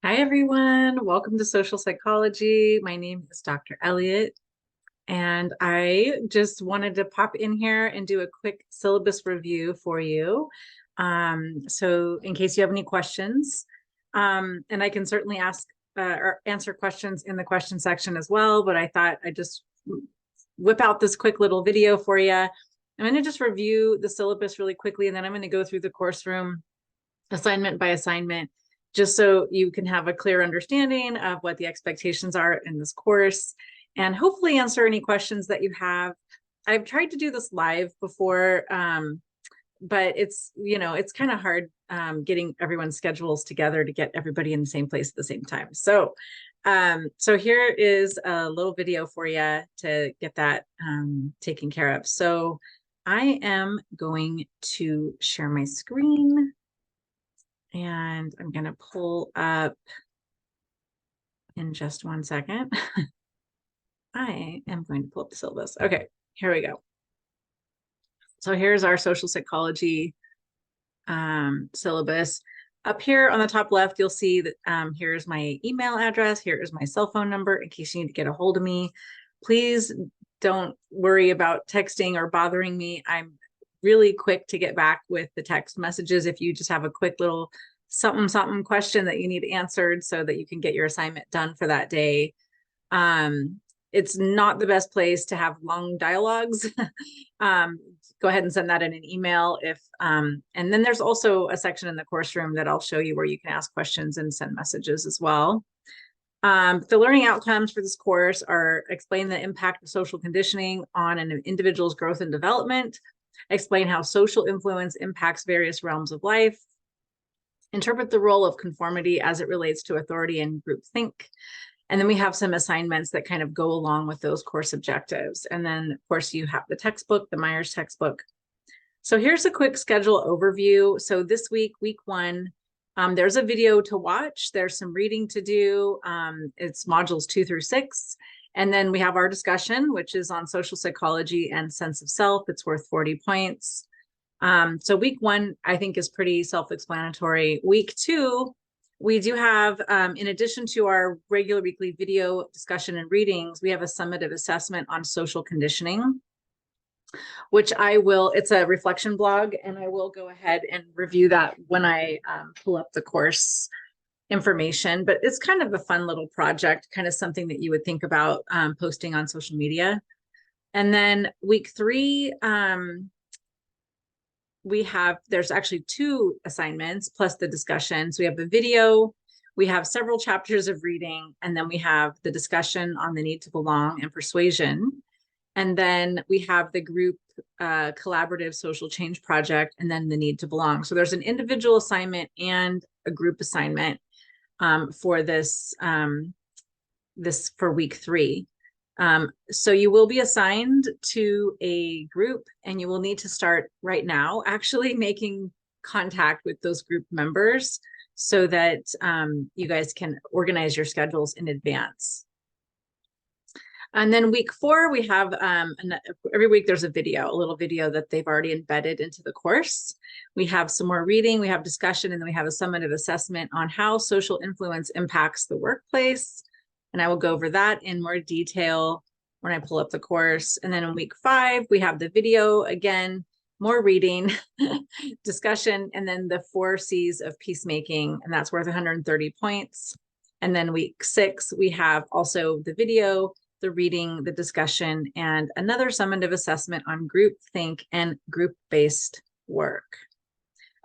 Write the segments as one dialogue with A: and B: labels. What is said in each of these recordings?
A: Hi, everyone. Welcome to Social Psychology. My name is Dr. Elliot, and I just wanted to pop in here and do a quick syllabus review for you. So in case you have any questions, and I can certainly ask or answer questions in the question section as well, but I thought I'd just whip out this quick little video for you. I'm going to just review the syllabus really quickly, and then I'm going to go through the course room assignment by assignment, just so you can have a clear understanding of what the expectations are in this course and hopefully answer any questions that you have. I've tried to do this live before, but it's kind of hard getting everyone's schedules together to get everybody in the same place at the same time. So here is a little video for you to get that taken care of. So I am going to share my screen. And I'm going to pull up in just one second. I am going to pull up the syllabus. Okay, here we go. So here's our social psychology syllabus. Up here on the top left, you'll see that here's my email address. Here is my cell phone number in case you need to get a hold of me. Please don't worry about texting or bothering me. I'm really quick to get back with the text messages if you just have a quick little something question that you need answered so that you can get your assignment done for that day. It's not the best place to have long dialogues. Go ahead and send that in an email and then there's also a section in the course room that I'll show you where you can ask questions and send messages as well. The learning outcomes for this course are explain the impact of social conditioning on an individual's growth and development, explain how social influence impacts various realms of life, interpret the role of conformity as it relates to authority and groupthink. And then we have some assignments that kind of go along with those course objectives. And then, of course, you have the textbook, the Myers textbook. So here's a quick schedule overview. So this week, week one, there's a video to watch. There's some reading to do. It's modules 2 through 6. And then we have our discussion, which is on social psychology and sense of self. It's worth 40 points. So week one, I think, is pretty self-explanatory. Week two, we do have, in addition to our regular weekly video discussion and readings, we have a summative assessment on social conditioning, which it's a reflection blog, and I will go ahead and review that when I pull up the course information. But it's kind of a fun little project, kind of something that you would think about posting on social media. And then week three, there's actually 2 assignments plus the discussion. So we have the video, we have several chapters of reading, and then we have the discussion on the need to belong and persuasion. And then we have the group collaborative social change project, and then the need to belong. So there's an individual assignment and a group assignment for this for week 3. So you will be assigned to a group, and you will need to start right now actually making contact with those group members so that you guys can organize your schedules in advance. And then week 4, we have every week there's a little video that they've already embedded into the course. We have some more reading, we have discussion, and then we have a summative assessment on how social influence impacts the workplace. And I will go over that in more detail when I pull up the course. And then in week 5, we have the video again, more reading, discussion, and then the 4 C's of peacemaking, and that's worth 130 points. And then week 6, we have also the video, the reading, the discussion, and another summative assessment on groupthink and group-based work.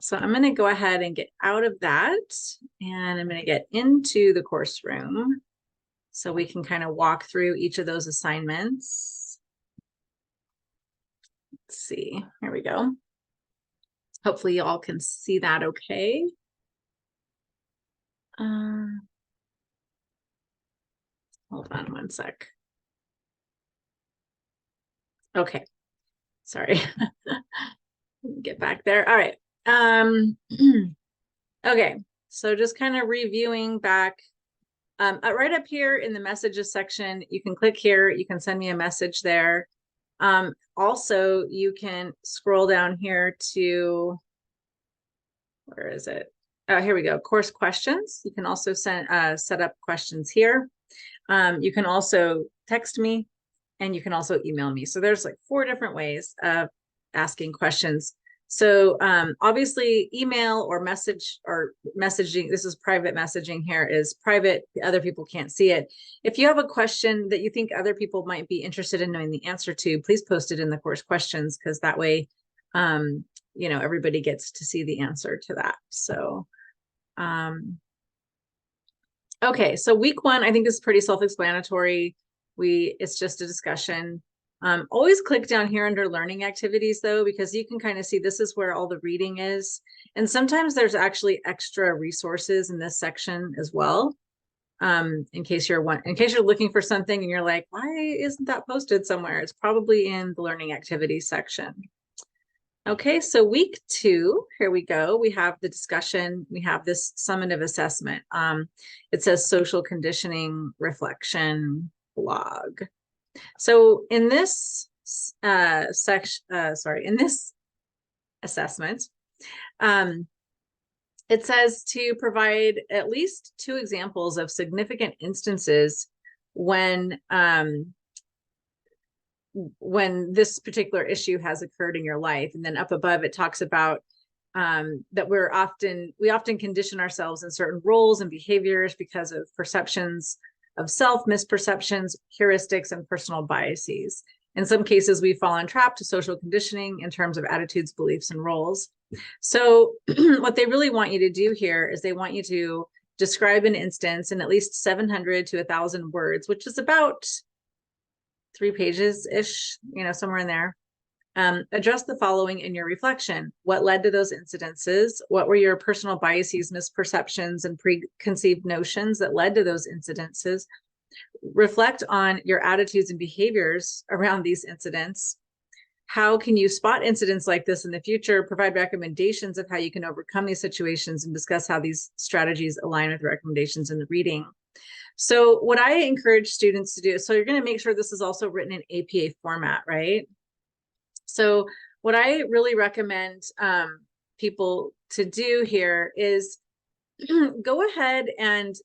A: So I'm going to go ahead and get out of that, and I'm going to get into the course room so we can kind of walk through each of those assignments. Let's see, here we go. Hopefully you all can see that okay. Hold on one sec. Okay, sorry. Get back there. All right. Okay, so just kind of reviewing back. Right up here in the messages section, you can click here. You can send me a message there. Also, you can scroll down here to, where is it? Here we go. Course questions. You can also set up questions here. You can also text me and you can also email me. So there's like 4 different ways of asking questions. So obviously email or messaging, this is private messaging here, is private. Other people can't see it. If you have a question that you think other people might be interested in knowing the answer to, please post it in the course questions, because that way, you know, everybody gets to see the answer to that. So, okay, so week 1, I think is pretty self-explanatory. It's just a discussion. Always click down here under learning activities though, because you can kind of see this is where all the reading is. And sometimes there's actually extra resources in this section as well. In case you're looking for something and you're like, why isn't that posted somewhere? It's probably in the learning activities section. Okay, so week 2, here we go. We have the discussion. We have this summative assessment. It says social conditioning reflection blog. So in this in this assessment, it says to provide at least 2 examples of significant instances when this particular issue has occurred in your life. And then up above, it talks about that we often condition ourselves in certain roles and behaviors because of perceptions of self, misperceptions, heuristics, and personal biases. In some cases, we fall entrapped to social conditioning in terms of attitudes, beliefs, and roles. So what they really want you to do here is they want you to describe an instance in at least 700 to 1,000 words, which is about 3 pages-ish, you know, somewhere in there. Address the following in your reflection. What led to those incidences? What were your personal biases, misperceptions, and preconceived notions that led to those incidences? Reflect on your attitudes and behaviors around these incidents. How can you spot incidents like this in the future? Provide recommendations of how you can overcome these situations and discuss how these strategies align with recommendations in the reading. So what I encourage students to do, so you're going to make sure this is also written in APA format, right? So what I really recommend people to do here is go ahead and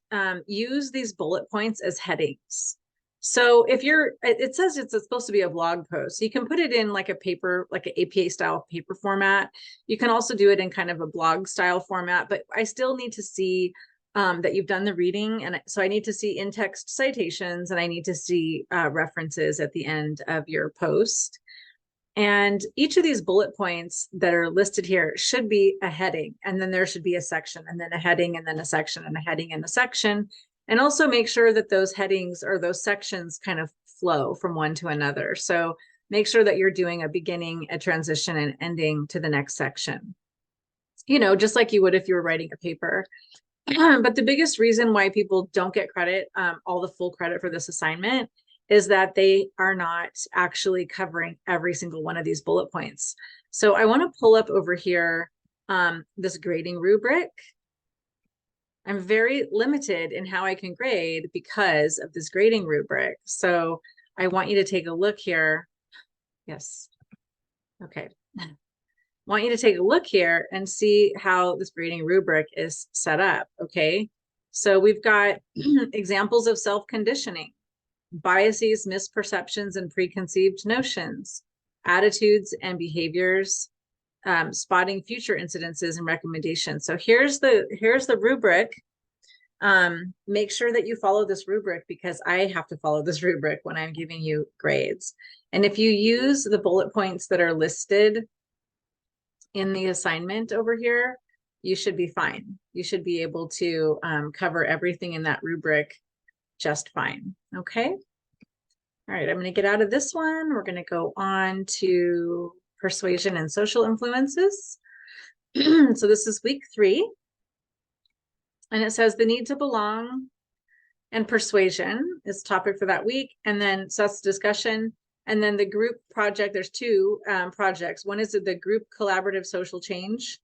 A: use these bullet points as headings. So if it says it's supposed to be a blog post, so you can put it in like a paper, like an APA style paper format. You can also do it in kind of a blog style format, but I still need to see that you've done the reading. And so I need to see in-text citations, and I need to see references at the end of your post. And each of these bullet points that are listed here should be a heading, and then there should be a section, and then a heading, and then a section, and a heading, and a section. And also make sure that those headings or those sections kind of flow from one to another. So make sure that you're doing a beginning, a transition, and ending to the next section, you know, just like you would if you were writing a paper. But the biggest reason why people don't get credit, all the full credit for this assignment, is that they are not actually covering every single one of these bullet points. So I want to pull up over here this grading rubric. I'm very limited in how I can grade because of this grading rubric. So I want you to take a look here. Yes. Okay. Want you to take a look here and see how this grading rubric is set up. Okay. So we've got examples of self-conditioning, biases, misperceptions, and preconceived notions, attitudes and behaviors, spotting future incidences and recommendations. So here's the rubric. Make sure that you follow this rubric, because I have to follow this rubric when I'm giving you grades. And if you use the bullet points that are listed in the assignment over here, you should be fine. You should be able to cover everything in that rubric just fine. Okay. All right, I'm going to get out of this one. We're going to go on to persuasion and social influences. So this is week 3. And it says the need to belong and persuasion is topic for that week. And then so that's discussion. And then the group project, there's 2 projects. One is the group collaborative social change.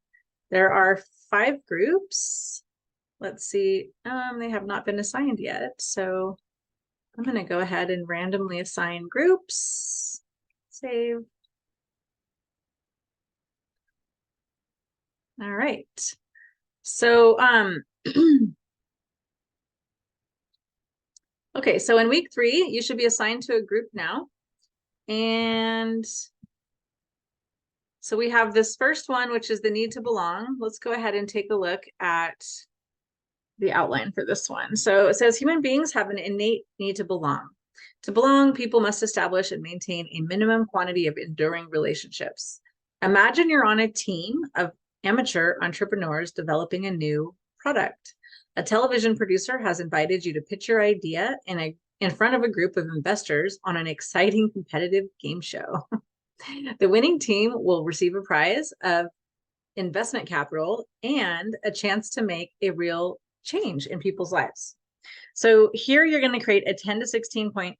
A: There are 5 groups. Let's see, they have not been assigned yet. So I'm going to go ahead and randomly assign groups. Save. All right. So, okay, so in week 3, you should be assigned to a group now. And so we have this first one, which is the need to belong. Let's go ahead and take a look at the outline for this one. So it says human beings have an innate need to belong. To belong, people must establish and maintain a minimum quantity of enduring relationships. Imagine you're on a team of amateur entrepreneurs developing a new product. A television producer has invited you to pitch your idea in front of a group of investors on an exciting competitive game show. The winning team will receive a prize of investment capital and a chance to make a real change in people's lives. So here you're going to create a 10 to 16 point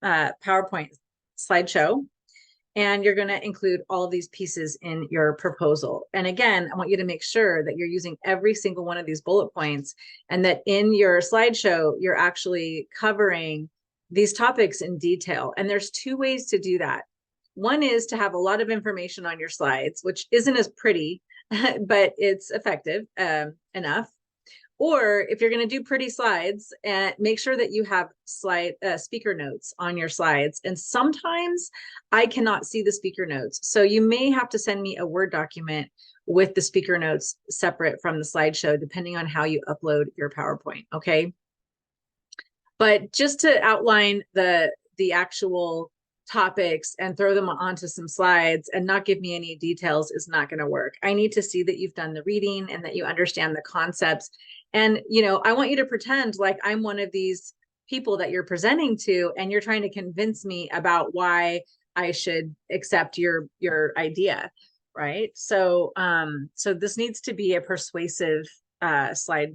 A: PowerPoint slideshow, and you're going to include all of these pieces in your proposal. And again, I want you to make sure that you're using every single one of these bullet points, and that in your slideshow, you're actually covering these topics in detail. And there's 2 ways to do that. One is to have a lot of information on your slides, which isn't as pretty, but it's effective enough. Or if you're going to do pretty slides, make sure that you have speaker notes on your slides. And sometimes I cannot see the speaker notes. So you may have to send me a Word document with the speaker notes separate from the slideshow, depending on how you upload your PowerPoint, okay? But just to outline the actual topics and throw them onto some slides and not give me any details is not going to work. I need to see that you've done the reading and that you understand the concepts. And, you know, I want you to pretend like I'm one of these people that you're presenting to, and you're trying to convince me about why I should accept your idea, right? So, so this needs to be a persuasive slideshow.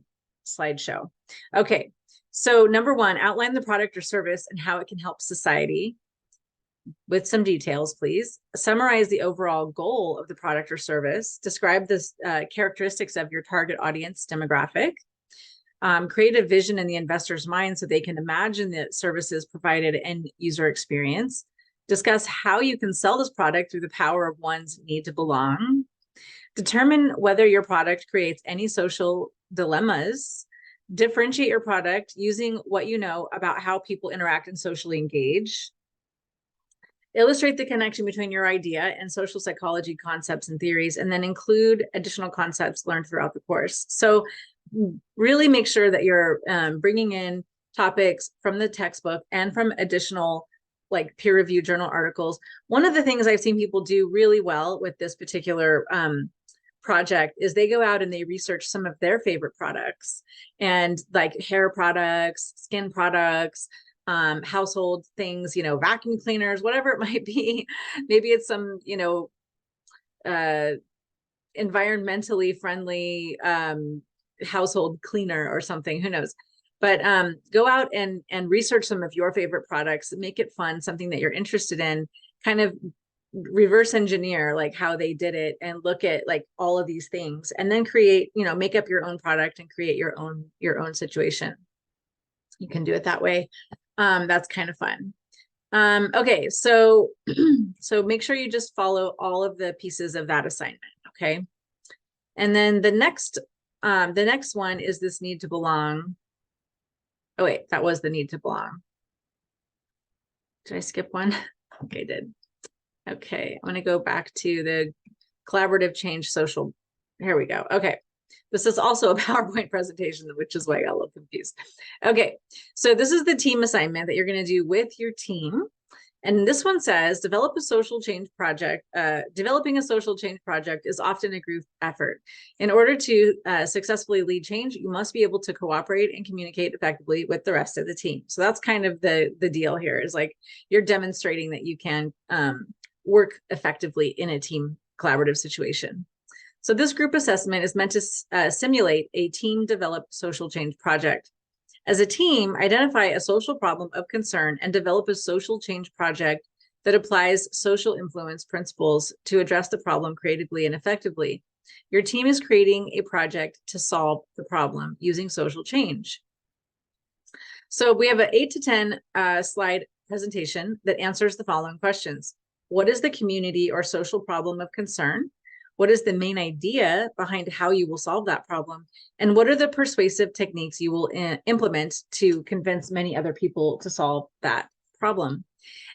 A: Okay, so number 1, outline the product or service and how it can help society with some details, please. Summarize the overall goal of the product or service. Describe the characteristics of your target audience demographic. Create a vision in the investor's mind so they can imagine the services provided and user experience. Discuss how you can sell this product through the power of one's need to belong. Determine whether your product creates any social dilemmas. Differentiate your product using what you know about how people interact and socially engage. Illustrate the connection between your idea and social psychology concepts and theories, and then include additional concepts learned throughout the course. So really make sure that you're bringing in topics from the textbook and from additional like peer-reviewed journal articles. One of the things I've seen people do really well with this particular project is they go out and they research some of their favorite products, and like hair products, skin products, household things, you know, vacuum cleaners, whatever it might be. Maybe it's some, you know, environmentally friendly household cleaner or something, who knows. But go out and research some of your favorite products, make it fun, something that you're interested in, kind of reverse engineer like how they did it, and look at like all of these things, and then create, you know, make up your own product and create your own situation. You can do it that way. That's kind of fun. Okay, so so make sure you just follow all of the pieces of that assignment, okay? And then the next one is this need to belong. Oh wait, that was the need to belong. Did I skip one? Okay, I did. Okay, I'm gonna go back to the collaborative change social. Here we go. Okay. This is also a PowerPoint presentation, which is why I got a little confused. Okay, so this is the team assignment that you're going to do with your team. And this one says, develop a social change project. Developing a social change project is often a group effort. In order to successfully lead change, you must be able to cooperate and communicate effectively with the rest of the team. So that's kind of the deal here, is like you're demonstrating that you can work effectively in a team collaborative situation. So this group assessment is meant to simulate a team-developed social change project. As a team, identify a social problem of concern and develop a social change project that applies social influence principles to address the problem creatively and effectively. Your team is creating a project to solve the problem using social change. So we have an 8 to 10 slide presentation that answers the following questions. What is the community or social problem of concern? What is the main idea behind how you will solve that problem? And what are the persuasive techniques you will implement to convince many other people to solve that problem?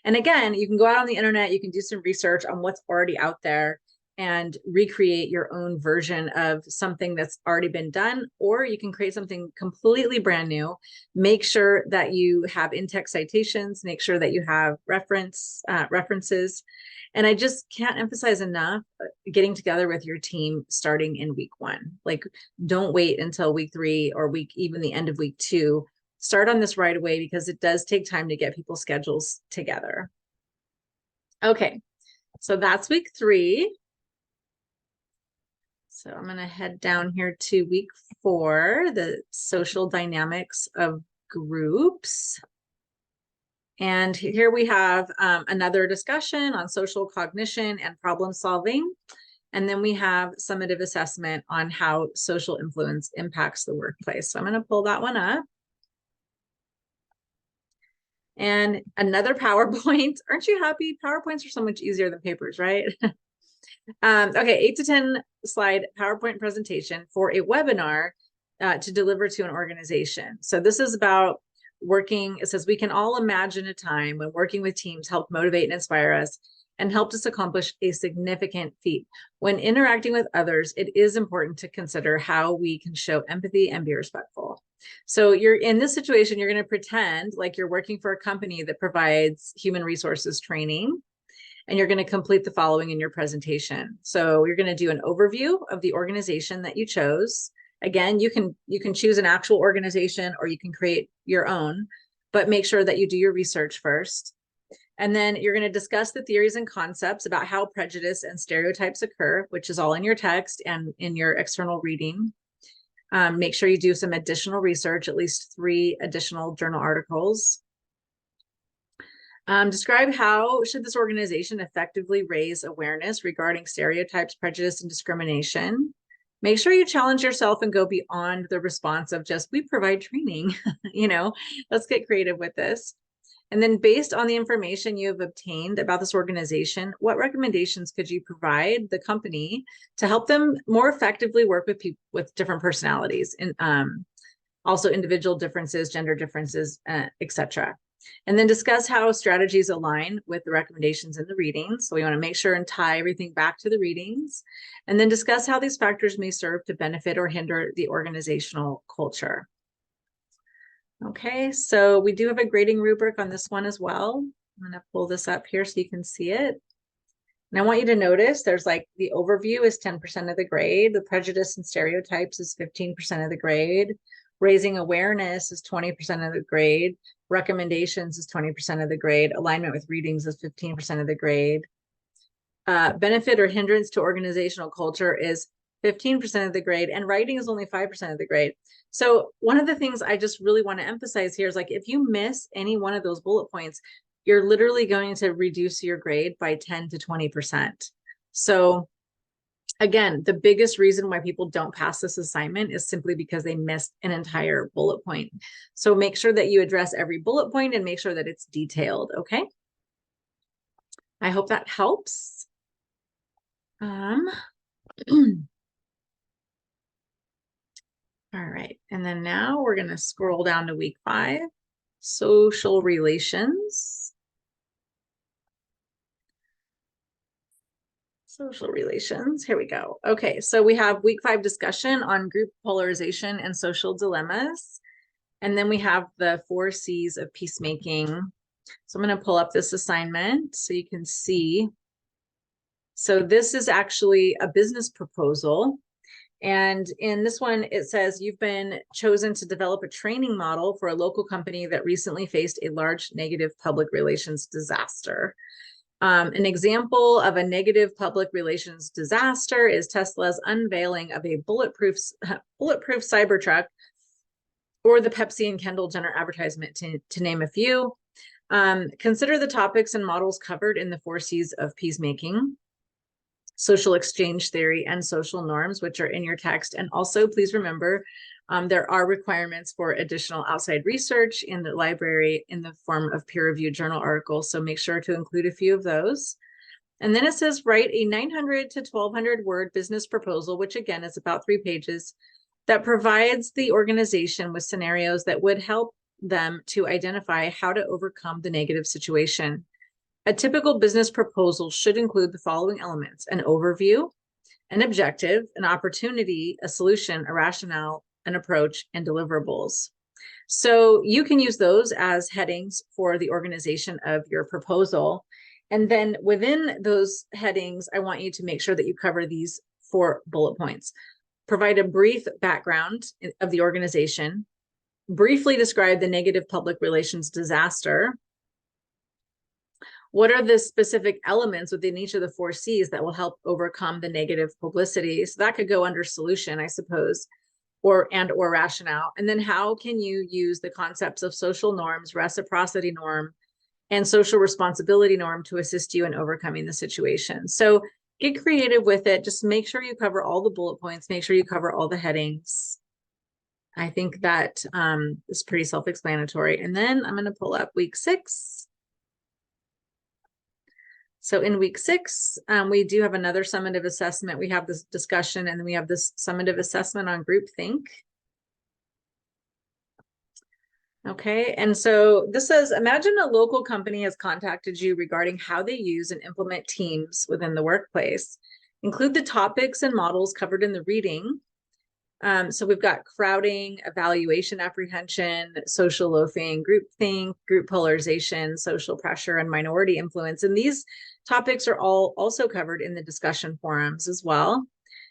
A: And again, you can go out on the internet, you can do some research on what's already out there and recreate your own version of something that's already been done, or you can create something completely brand new. Make sure that you have in-text citations, make sure that you have references. And I just can't emphasize enough getting together with your team starting in week 1. Like, don't wait until week 3 or even the end of week 2. Start on this right away because it does take time to get people's schedules together. Okay, so that's week 3. So I'm going to head down here to week 4, the social dynamics of groups. And here we have another discussion on social cognition and problem solving. And then we have summative assessment on how social influence impacts the workplace. So I'm going to pull that one up. And another PowerPoint. Aren't you happy? PowerPoints are so much easier than papers, right? Okay, 8 to 10 slide PowerPoint presentation for a webinar to deliver to an organization. So this is about working. It says we can all imagine a time when working with teams helped motivate and inspire us and helped us accomplish a significant feat. When interacting with others, it is important to consider how we can show empathy and be respectful. So you're in this situation, you're going to pretend like you're working for a company that provides human resources training, and you're going to complete the following in your presentation. So you're going to do an overview of the organization that you chose. Again, you can choose an actual organization or you can create your own, but make sure that you do your research first. And then you're going to discuss the theories and concepts about how prejudice and stereotypes occur, which is all in your text and in your external reading. Make sure you do some additional research, at least 3 additional journal articles. Describe how should this organization effectively raise awareness regarding stereotypes, prejudice, and discrimination. Make sure you challenge yourself and go beyond the response of just, we provide training. Let's get creative with this. And then based on the information you have obtained about this organization, what recommendations could you provide the company to help them more effectively work with people with different personalities and also individual differences, gender differences, etc. And then discuss how strategies align with the recommendations in the readings. So we want to make sure and tie everything back to the readings. And then discuss how these factors may serve to benefit or hinder the organizational culture. Okay, so we do have a grading rubric on this one as well. I'm going to pull this up here so you can see it. And I want you to notice there's like the overview is 10% of the grade. The prejudice and stereotypes is 15% of the grade. Raising awareness is 20% of the grade. Recommendations is 20% of the grade. Alignment with readings is 15% of the grade. Benefit or hindrance to organizational culture is 15% of the grade, and writing is only 5% of the grade. So one of the things I just really want to emphasize here is, like, if you miss any one of those bullet points, you're literally going to reduce your grade by 10 to 20%. So again, the biggest reason why people don't pass this assignment is simply because they missed an entire bullet point. So make sure that you address every bullet point and make sure that it's detailed, okay? I hope that helps. All right, and then now we're going to scroll down to week 5, social relations. Social relations, here we go. Okay, so we have week 5 discussion on group polarization and social dilemmas. And then we have the 4 C's of peacemaking. So I'm going to pull up this assignment so you can see. So this is actually a business proposal. And in this one, it says you've been chosen to develop a training model for a local company that recently faced a large negative public relations disaster. An example of a negative public relations disaster is Tesla's unveiling of a bulletproof Cybertruck, or the Pepsi and Kendall Jenner advertisement, to name a few. Consider the topics and models covered in the 4 C's of peacemaking, social exchange theory, and social norms, which are in your text. And also, please remember, there are requirements for additional outside research in the library in the form of peer-reviewed journal articles. So make sure to include a few of those. And then it says write a 900 to 1200 word business proposal, which again is about 3 pages, that provides the organization with scenarios that would help them to identify how to overcome the negative situation. A typical business proposal should include the following elements: an overview, an objective, an opportunity, a solution, a rationale, an approach, and deliverables. So you can use those as headings for the organization of your proposal. And then within those headings, I want you to make sure that you cover these 4 bullet points. Provide a brief background of the organization, briefly describe the negative public relations disaster. What are the specific elements within each of the 4 C's that will help overcome the negative publicity? So that could go under solution, I suppose, or rationale. And then how can you use the concepts of social norms, reciprocity norm, and social responsibility norm to assist you in overcoming the situation? So get creative with it. Just make sure you cover all the bullet points. Make sure you cover all the headings. I think that is pretty self-explanatory. And then I'm going to pull up week 6. So in week 6, we do have another summative assessment. We have this discussion, and then we have this summative assessment on groupthink. Okay, and so this says, imagine a local company has contacted you regarding how they use and implement teams within the workplace. Include the topics and models covered in the reading. So we've got crowding, evaluation apprehension, social loafing, groupthink, group polarization, social pressure, and minority influence. And these topics are all also covered in the discussion forums as well.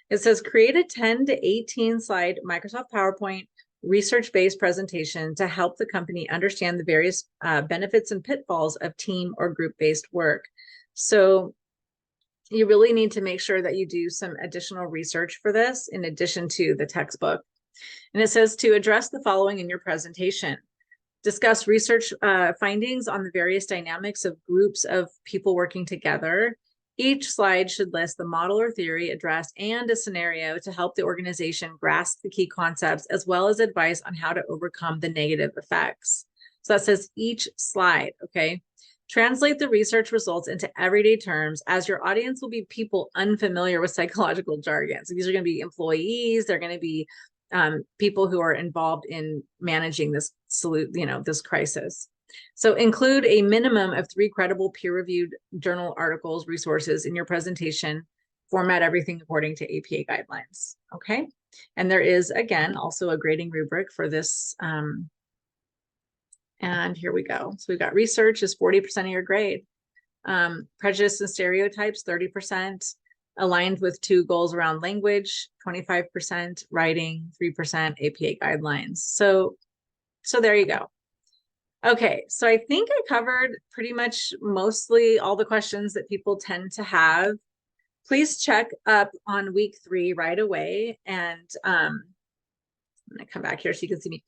A: It says create a 10 to 18 slide Microsoft PowerPoint research-based presentation to help the company understand the various benefits and pitfalls of team or group-based work. So you really need to make sure that you do some additional research for this in addition to the textbook. And it says to address the following in your presentation: discuss research findings on the various dynamics of groups of people working together. Each slide should list the model or theory addressed and a scenario to help the organization grasp the key concepts, as well as advice on how to overcome the negative effects. So that says each slide, okay? Translate the research results into everyday terms, as your audience will be people unfamiliar with psychological jargon. So these are going to be employees, they're going to be people who are involved in managing this this crisis. So include a minimum of 3 credible peer-reviewed journal articles, resources in your presentation. Format everything according to APA guidelines, okay? And there is, again, also a grading rubric for this. And here we go. So we've got research is 40% of your grade. Prejudice and stereotypes, 30%. Aligned with 2 goals around language, 25%. Writing, 3%. APA guidelines. So there you go. Okay, so I think I covered pretty much mostly all the questions that people tend to have. Please check up on week 3 right away. And I'm gonna come back here so you can see me.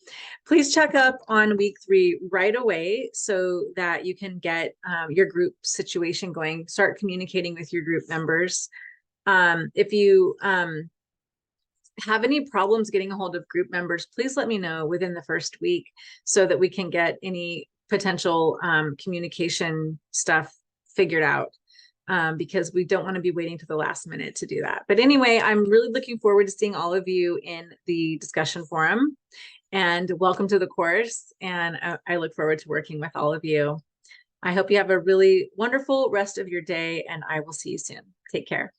A: Please check up on week 3 right away so that you can get your group situation going, start communicating with your group members. If you have any problems getting a hold of group members, please let me know within the first week so that we can get any potential communication stuff figured out, because we don't want to be waiting to the last minute to do that. But anyway, I'm really looking forward to seeing all of you in the discussion forum, and welcome to the course. And I look forward to working with all of you. I hope you have a really wonderful rest of your day, and I will see you soon. Take care.